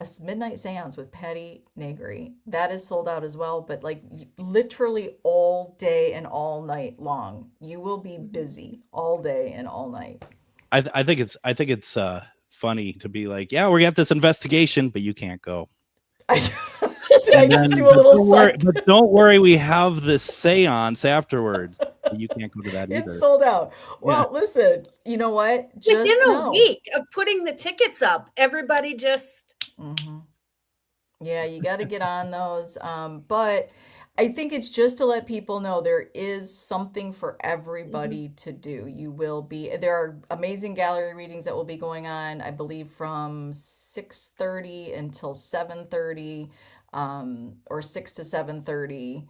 a midnight seance with Patty Negri. That is sold out as well. But like literally all day and all night long, you will be busy all day and all night. I think it's funny to be like, yeah, we got this investigation, but you can't go. Did I just do a little but don't worry, we have this seance afterwards. But you can't go to that either. It's sold out. Well, listen, you know what? Within a week of putting the tickets up, everybody just yeah, you got to get on those. But I think it's just to let people know there is something for everybody to do. There are amazing gallery readings that will be going on, I believe, from 6:30 until 7:30, or 6 to 7:30.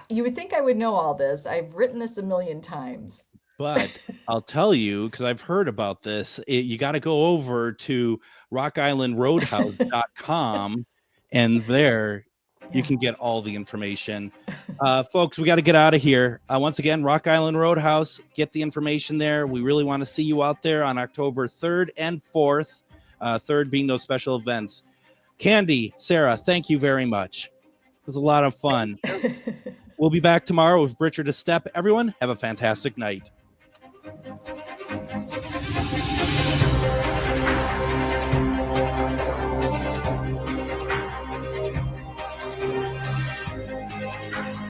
You would think I would know all this. I've written this a million times. But I'll tell you, because I've heard about this, you got to go over to rockislandroadhouse.com, and there you can get all the information. Folks, we got to get out of here. Once again, Rock Island Roadhouse, get the information there. We really want to see you out there on October 3rd and 4th, 3rd being those special events. Kandi, Sara, thank you very much. It was a lot of fun. We'll be back tomorrow with Richard a Step. Everyone, have a fantastic night.